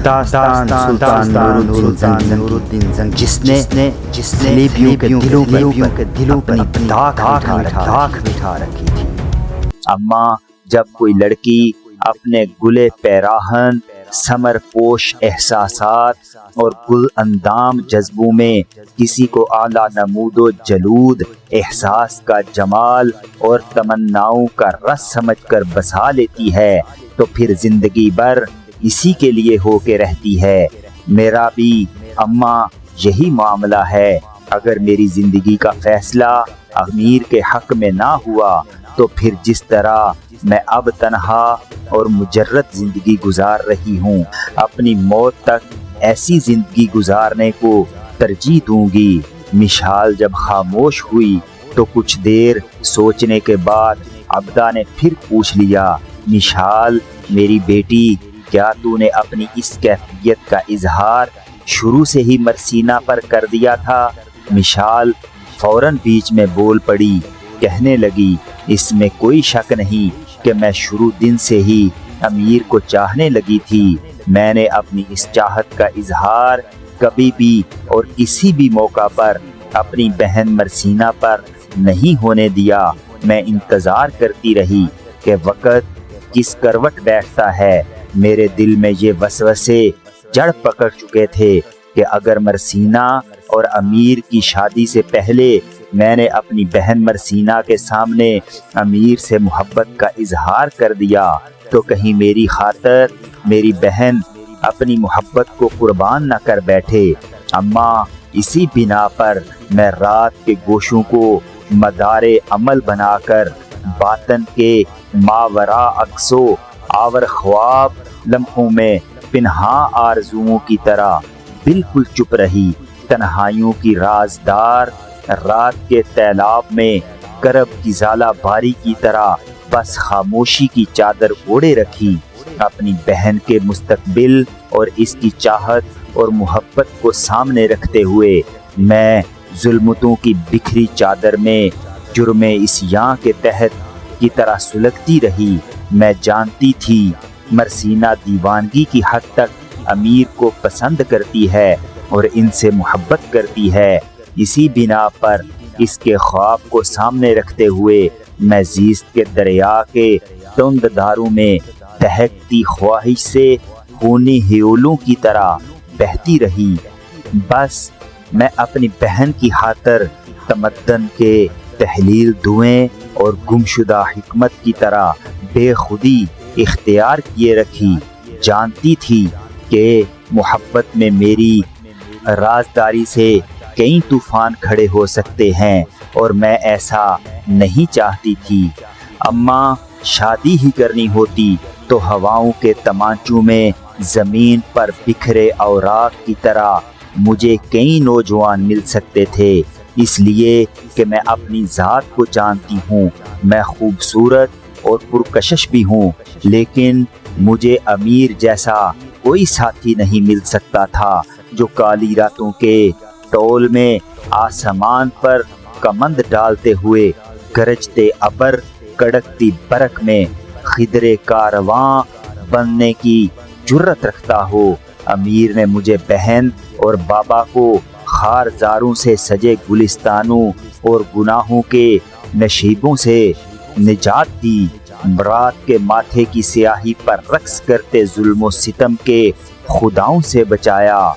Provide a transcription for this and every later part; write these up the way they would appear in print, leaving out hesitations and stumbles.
داستان سلطان نورالدین زنگ جس نے صلیبیوں کے دلوں پر اپنی داغ بٹھا رکھی تھی۔ اما جب کوئی لڑکی اپنے گلے پیراہن، ثمر پوش احساسات اور گل اندام جذبوں میں کسی کو اعلیٰ نمود و جلود احساس کا جمال اور تمناؤں کا رس سمجھ کر بسا لیتی ہے تو پھر زندگی بھر اسی کے لیے ہو کے رہتی ہے۔ میرا بھی اماں یہی معاملہ ہے۔ اگر میری زندگی کا فیصلہ امیر کے حق میں نہ ہوا تو پھر جس طرح میں اب تنہا اور مجرد زندگی گزار رہی ہوں، اپنی موت تک ایسی زندگی گزارنے کو ترجیح دوں گی۔ مشال جب خاموش ہوئی تو کچھ دیر سوچنے کے بعد عبدہ نے پھر پوچھ لیا، مشال میری بیٹی، کیا تو نے اپنی اس کیفیت کا اظہار شروع سے ہی مرسینہ پر کر دیا تھا؟ مشال فوراً بیچ میں بول پڑی، کہنے لگی، اس میں کوئی شک نہیں کہ میں شروع دن سے ہی امیر کو چاہنے لگی تھی۔ میں نے اپنی اس چاہت کا اظہار کبھی بھی اور کسی بھی موقع پر اپنی بہن مرسینہ پر نہیں ہونے دیا۔ میں انتظار کرتی رہی کہ وقت کس کروٹ بیٹھتا ہے۔ میرے دل میں یہ وسوسے جڑ پکڑ چکے تھے کہ اگر مرسینہ اور امیر کی شادی سے پہلے میں نے اپنی بہن مرسینہ کے سامنے امیر سے محبت کا اظہار کر دیا تو کہیں میری خاطر میری بہن اپنی محبت کو قربان نہ کر بیٹھے۔ اماں اسی بنا پر میں رات کے گوشوں کو مدار عمل بنا کر باطن کے ماورا اکسو آور خواب لمحوں میں پنہاں آرزوؤں کی طرح بالکل چپ رہی۔ تنہائیوں کی رازدار رات کے تیلاب میں کرب کی زالہ باری کی طرح بس خاموشی کی چادر اوڑے رکھی۔ اپنی بہن کے مستقبل اور اس کی چاہت اور محبت کو سامنے رکھتے ہوئے میں ظلمتوں کی بکھری چادر میں جرم عصیاں کے تحت کی طرح سلگتی رہی۔ میں جانتی تھی مرسینہ دیوانگی کی حد تک امیر کو پسند کرتی ہے اور ان سے محبت کرتی ہے۔ اسی بنا پر اس کے خواب کو سامنے رکھتے ہوئے میں زیست کے دریا کے تند داروں میں دہکتی خواہش سے خونی ہیولوں کی طرح بہتی رہی۔ بس میں اپنی بہن کی خاطر تمدن کے تحلیل دھویں اور گمشدہ حکمت کی طرح بے خودی اختیار کیے رکھی۔ جانتی تھی کہ محبت میں میری رازداری سے کئی طوفان کھڑے ہو سکتے ہیں اور میں ایسا نہیں چاہتی تھی۔ اماں شادی ہی کرنی ہوتی تو ہواؤں کے تمانچوں میں زمین پر بکھرے اوراق کی طرح مجھے کئی نوجوان مل سکتے تھے، اس لیے کہ میں اپنی ذات کو جانتی ہوں۔ میں خوبصورت اور پرکشش بھی ہوں، لیکن مجھے امیر جیسا کوئی ساتھی نہیں مل سکتا تھا جو کالی راتوں کے ٹول میں آسمان پر کمند ڈالتے ہوئے گرجتے ابر کڑکتی برق میں خضر کارواں بننے کی جرت رکھتا ہو۔ امیر نے مجھے بہن اور بابا کو خارزاروں سے سجے گلستانوں اور گناہوں کے نشیبوں سے نجات دی۔ رات کے ماتھے کی سیاہی پر رقص کرتے ظلم و ستم کے خداؤں سے بچایا۔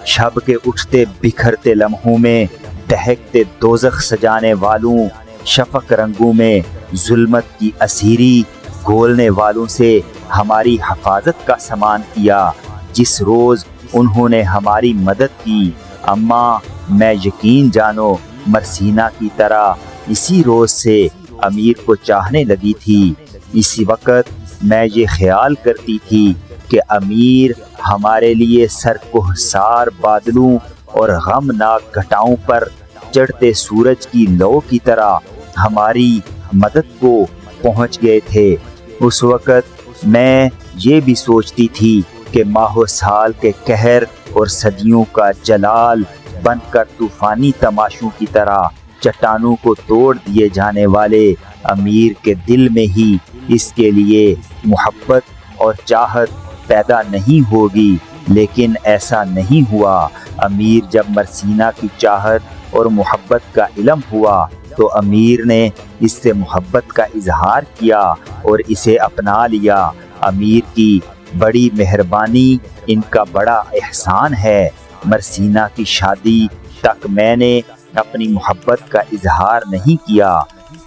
شب کے اٹھتے بکھرتے لمحوں میں دہکتے دوزخ سجانے والوں، شفق رنگوں میں ظلمت کی اسیری گھولنے والوں سے ہماری حفاظت کا سامان کیا۔ جس روز انہوں نے ہماری مدد کی، اماں میں یقین جانو مرسینہ کی طرح اسی روز سے امیر کو چاہنے لگی تھی۔ اسی وقت میں یہ خیال کرتی تھی کہ امیر ہمارے لیے سرکوہسار بادلوں اور غمناک گھٹاؤں پر چڑھتے سورج کی لو کی طرح ہماری مدد کو پہنچ گئے تھے۔ اس وقت میں یہ بھی سوچتی تھی کہ ماہ و سال کے قہر اور صدیوں کا جلال بن کر طوفانی تماشوں کی طرح چٹانوں کو توڑ دیے جانے والے امیر کے دل میں ہی اس کے لیے محبت اور چاہت پیدا نہیں ہوگی، لیکن ایسا نہیں ہوا۔ امیر جب مرسینہ کی چاہت اور محبت کا علم ہوا تو امیر نے اس سے محبت کا اظہار کیا اور اسے اپنا لیا۔ امیر کی بڑی مہربانی، ان کا بڑا احسان ہے۔ مرسینہ کی شادی تک میں نے اپنی محبت کا اظہار نہیں کیا۔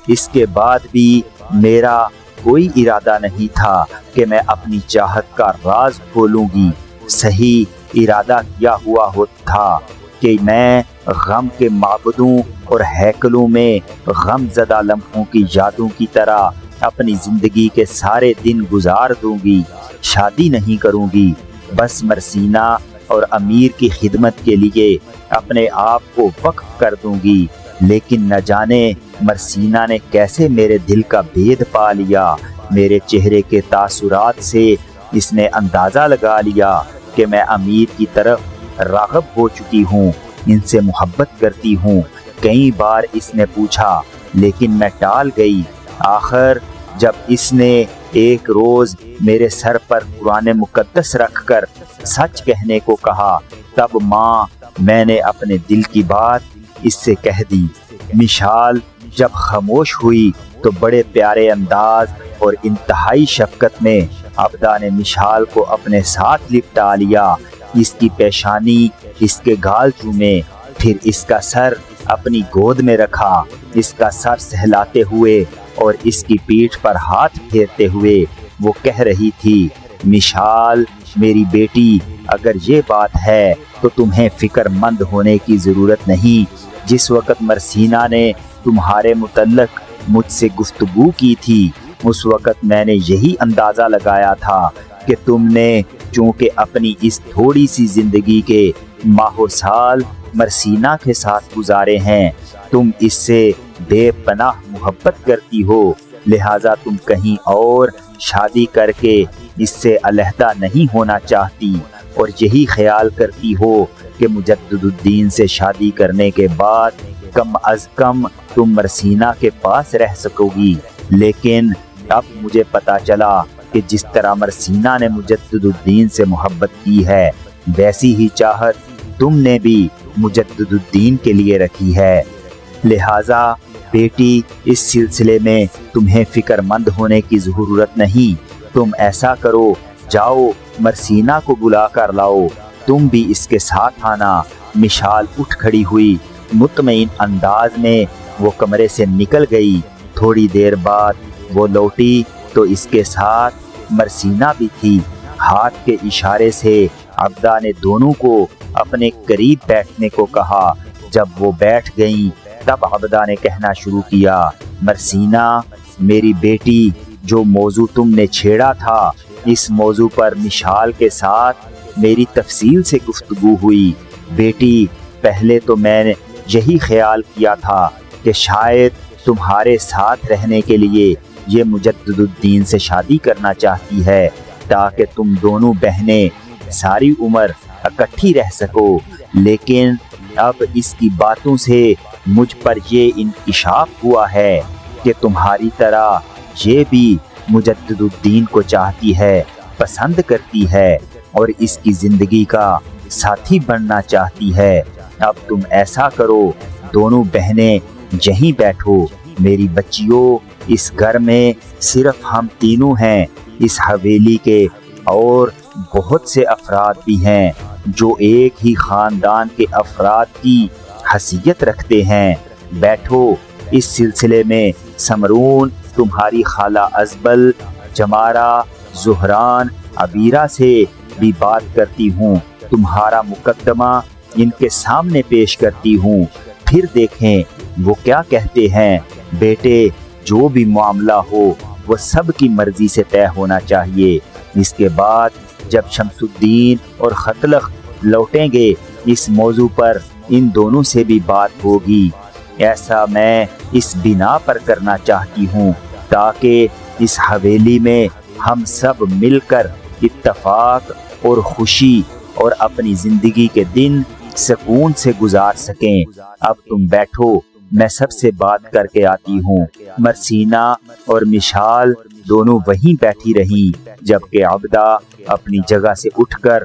اس کے بعد بھی میرا کوئی ارادہ نہیں تھا کہ میں اپنی چاہت کا راز کھولوں گی۔ صحیح ارادہ کیا ہوا تھا کہ میں غم کے معبدوں اور ہیکلوں میں غم زدہ لمحوں کی یادوں کی طرح اپنی زندگی کے سارے دن گزار دوں گی۔ شادی نہیں کروں گی، بس مرسینہ اور امیر کی خدمت کے لیے اپنے آپ کو وقف کر دوں گی۔ لیکن نہ جانے مرسینہ نے کیسے میرے دل کا بھید پا لیا۔ میرے چہرے کے تاثرات سے اس نے اندازہ لگا لیا کہ میں امیر کی طرف راغب ہو چکی ہوں، ان سے محبت کرتی ہوں۔ کئی بار اس نے پوچھا لیکن میں ٹال گئی۔ آخر جب اس نے ایک روز میرے سر پر قرآن مقدس رکھ کر سچ کہنے کو کہا، تب میں نے اپنے دل کی بات اس سے کہہ دی۔ مشال جب خاموش ہوئی تو بڑے پیارے انداز اور انتہائی شفقت میں عبدہ نے مشال کو اپنے ساتھ لپٹا لیا، اس کی پیشانی، اس کے گال چومے، پھر اس کا سر اپنی گود میں رکھا، اس کا سر سہلاتے ہوئے اور اس کی پیٹھ پر ہاتھ پھیرتے ہوئے وہ کہہ رہی تھی، مشال میری بیٹی، اگر یہ بات ہے تو تمہیں فکر مند ہونے کی ضرورت نہیں۔ جس وقت مرسینہ نے تمہارے متعلق مجھ سے گفتگو کی تھی اس وقت میں نے یہی اندازہ لگایا تھا کہ تم نے چونکہ اپنی اس تھوڑی سی زندگی کے ماہ و سال مرسینہ کے ساتھ گزارے ہیں، تم اس سے بے پناہ محبت کرتی ہو، لہٰذا تم کہیں اور شادی کر کے اس سے علیحدہ نہیں ہونا چاہتی اور یہی خیال کرتی ہو کہ مجدد الدین سے شادی کرنے کے بعد کم از کم تم مرسینہ کے پاس رہ سکو گی۔ لیکن اب مجھے پتا چلا کہ جس طرح مرسینہ نے مجدد الدین سے محبت کی ہے ویسی ہی چاہت تم نے بھی مجدد الدین کے لیے رکھی ہے، لہٰذا بیٹی اس سلسلے میں تمہیں فکر مند ہونے کی ضرورت نہیں۔ تم ایسا کرو، جاؤ مرسینہ کو بلا کر لاؤ، تم بھی اس کے ساتھ آنا۔ مشال اٹھ کھڑی ہوئی، مطمئن انداز میں وہ کمرے سے نکل گئی۔ تھوڑی دیر بعد وہ لوٹی تو اس کے ساتھ مرسینہ بھی تھی۔ ہاتھ کے اشارے سے عبدہ نے دونوں کو اپنے قریب بیٹھنے کو کہا۔ جب وہ بیٹھ گئیں تب عبدہ نے کہنا شروع کیا، مرسینہ میری بیٹی، جو موضوع تم نے چھیڑا تھا اس موضوع پر مشال کے ساتھ میری تفصیل سے گفتگو ہوئی۔ بیٹی، پہلے تو میں نے یہی خیال کیا تھا کہ شاید تمہارے ساتھ رہنے کے لیے یہ مجدد الدین سے شادی کرنا چاہتی ہے تاکہ تم دونوں بہنیں ساری عمر اکٹھی رہ سکو، لیکن اب اس کی باتوں سے مجھ پر یہ انکشاف ہوا ہے کہ تمہاری طرح یہ بھی مجدد الدین کو چاہتی ہے، پسند کرتی ہے اور اس کی زندگی کا ساتھی بننا چاہتی ہے۔ اب تم ایسا کرو، دونوں بہنیں یہیں بیٹھو۔ میری بچیوں، اس گھر میں صرف ہم تینوں ہیں، اس حویلی کے اور بہت سے افراد بھی ہیں جو ایک ہی خاندان کے افراد کی حیثیت رکھتے ہیں۔ بیٹھو، اس سلسلے میں سمرون تمہاری خالہ ازبل، جمارہ، زہران، عبیرہ سے بھی بات کرتی ہوں، تمہارا مقدمہ ان کے سامنے پیش کرتی ہوں، پھر دیکھیں وہ کیا کہتے ہیں۔ بیٹے، جو بھی معاملہ ہو وہ سب کی مرضی سے طے ہونا چاہیے۔ اس کے بعد جب شمس الدین اور خطلق لوٹیں گے اس موضوع پر ان دونوں سے بھی بات ہوگی۔ ایسا میں اس بنا پر کرنا چاہتی ہوں تاکہ اس حویلی میں ہم سب مل کر اتفاق اور خوشی اور اپنی زندگی کے دن سکون سے گزار سکیں۔ اب تم بیٹھو، میں سب سے بات کر کے آتی ہوں۔ مرسینہ اور مشال دونوں وہیں بیٹھی رہیں، جبکہ عبدہ اپنی جگہ سے اٹھ کر